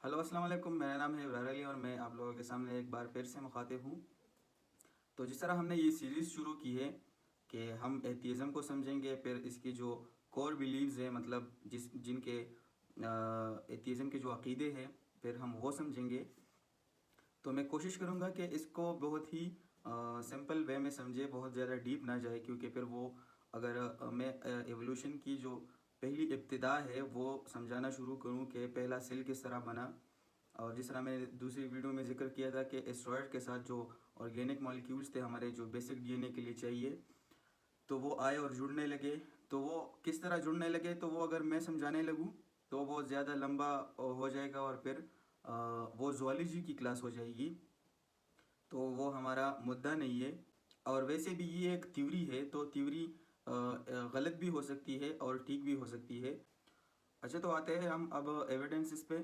Hello अस्सलाम वालेकुम। मेरा नाम है इब्रार अली और मैं आप लोगों के सामने एक बार फिर से मुखातिब हूँ। तो जिस तरह हमने ये सीरीज़ शुरू की है कि हम एथिज़म को समझेंगे, फिर इसकी जो कोर बिलीव्स है, मतलब जिनके एथिज़म के जो अक़ीदे हैं, फिर हम वो समझेंगे। तो मैं कोशिश करूँगा कि इसको बहुत ही सिंपल वे में समझे, बहुत ज़्यादा डीप ना जाए, क्योंकि फिर वो अगर मैं एवोल्यूशन की जो पहली इब्तिदा है वो समझाना शुरू करूँ कि पहला सेल किस तरह बना, और जिस तरह मैंने दूसरी वीडियो में जिक्र किया था कि एस्टेरॉयड के साथ जो ऑर्गेनिक मॉलिक्यूल्स थे हमारे, जो बेसिक डीएनए के लिए चाहिए, तो वो आए और जुड़ने लगे। तो वो किस तरह जुड़ने लगे, तो वो अगर मैं समझाने लगूँ तो वो ज़्यादा लंबा हो जाएगा और फिर वो ज़ूलॉजी की क्लास हो जाएगी, तो वो हमारा मुद्दा नहीं है। और वैसे भी ये एक थ्योरी है, तो थ्योरी गलत भी हो सकती है और ठीक भी हो सकती है। अच्छा, तो आते हैं हम अब एविडेंसेस पे।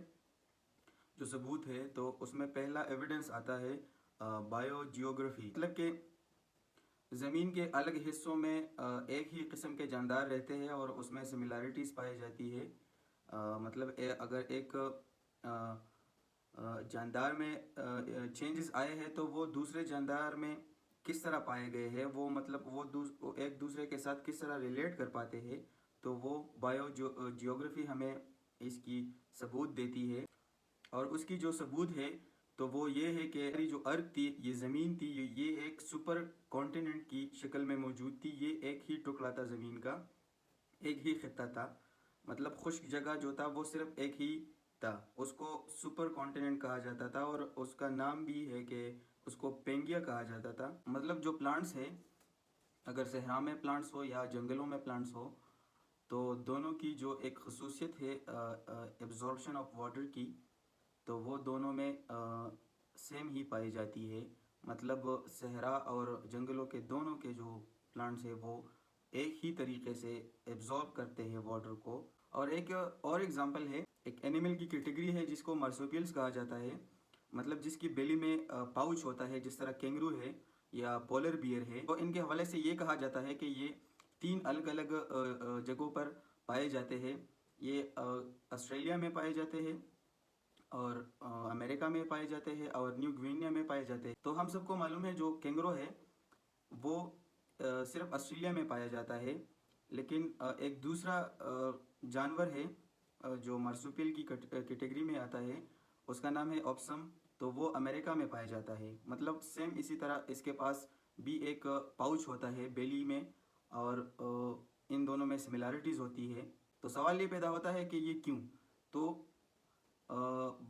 जो सबूत है, तो उसमें पहला एविडेंस आता है बायोजियोग्राफी, मतलब कि ज़मीन के अलग हिस्सों में एक ही किस्म के जानदार रहते हैं और उसमें सिमिलैरिटीज़ पाई जाती है। मतलब अगर एक जानदार में चेंजेस आए हैं तो वो दूसरे जानदार में किस तरह पाए गए हैं, वो मतलब वो एक दूसरे के साथ किस तरह रिलेट कर पाते हैं, तो वो जियोग्राफी हमें इसकी सबूत देती है। और उसकी जो सबूत है तो वो ये है कि हमारी जो अर्थ थी, ये ज़मीन थी, ये एक सुपर कॉन्टिनेंट की शक्ल में मौजूद थी। ये एक ही टुकड़ा था ज़मीन का, एक ही खित्ता था। मतलब खुश्क जगह जो था वो सिर्फ एक ही था, उसको सुपर कॉन्टिनेंट कहा जाता था। और उसका नाम भी है कि उसको पेंगिया कहा जाता था। मतलब जो प्लांट्स है, अगर सहरा में प्लांट्स हो या जंगलों में प्लांट्स हो, तो दोनों की जो एक खसूसियत है एब्जॉर्प्शन ऑफ वाटर की, तो वो दोनों में सेम ही पाई जाती है। मतलब सहरा और जंगलों के दोनों के जो प्लांट्स है वो एक ही तरीके से एब्जॉर्ब करते हैं वाटर को। और एक और एग्जांपल है, एक एनिमल की कैटेगरी है जिसको मार्सुपियल्स कहा जाता है। मतलब जिसकी बेली में पाउच होता है, जिस तरह कैंगरू है या पोलर बियर है। तो इनके हवाले से ये कहा जाता है कि ये तीन अलग अलग जगहों पर पाए जाते हैं। ये ऑस्ट्रेलिया में पाए जाते हैं और अमेरिका में पाए जाते हैं और न्यू गिनिया में पाए जाते हैं। तो हम सबको मालूम है जो कैंगरो है वो सिर्फ ऑस्ट्रेलिया में पाया जाता है। लेकिन एक दूसरा जानवर है जो मार्सुपियल की कैटेगरी में आता है, उसका नाम है ऑप्सम, तो वो अमेरिका में पाया जाता है। मतलब सेम इसी तरह इसके पास भी एक पाउच होता है बेली में, और इन दोनों में सिमिलैरिटीज़ होती है। तो सवाल ये पैदा होता है कि ये क्यों। तो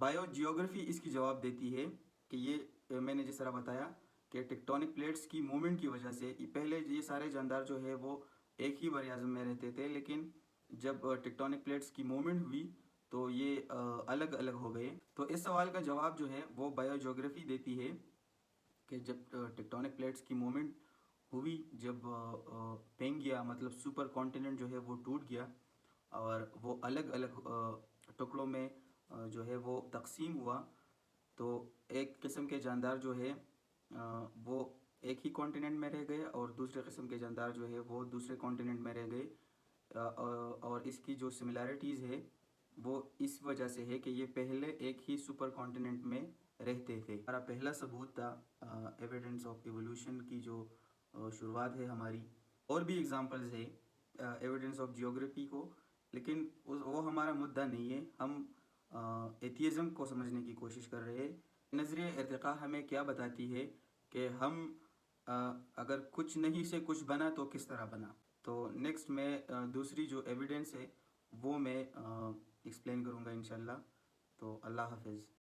बायोजियोग्राफी इसकी जवाब देती है कि ये मैंने जिस तरह बताया कि टेक्टोनिक प्लेट्स की मूवमेंट की वजह से पहले ये सारे जानदार जो है वो एक ही बर आज़म में रहते थे, लेकिन जब टेक्टोनिक प्लेट्स की मूवमेंट हुई तो ये अलग अलग हो गए। तो इस सवाल का जवाब जो है वो बायोजियोग्राफी देती है कि जब टेक्टोनिक प्लेट्स की मूवमेंट हुई, जब पेंगिया मतलब सुपर कॉन्टिनेंट जो है वो टूट गया और वो अलग अलग टुकड़ों में जो है वो तकसीम हुआ, तो एक किस्म के जानदार जो है वो एक ही कॉन्टिनेंट में रह गए और दूसरे किस्म के जानदार जो है वो दूसरे कॉन्टिनेंट में रह गए। और इसकी जो सिमिलैरिटीज़ है वो इस वजह से है कि ये पहले एक ही सुपर कॉन्टिनेंट में रहते थे। हमारा पहला सबूत था एविडेंस ऑफ एवोल्यूशन की जो शुरुआत है हमारी। और भी एग्जांपल्स है एविडेंस ऑफ जियोग्राफी को, लेकिन वो हमारा मुद्दा नहीं है। हम एथियज़म को समझने की कोशिश कर रहे हैं। नज़रिया इर्तिक़ा हमें क्या बताती है कि हम अगर कुछ नहीं से कुछ बना तो किस तरह बना। तो नेक्स्ट मैं दूसरी जो एविडेंस है वो मैं एक्सप्लेन करूँगा इंशाल्लाह। तो अल्लाह हाफ़िज़।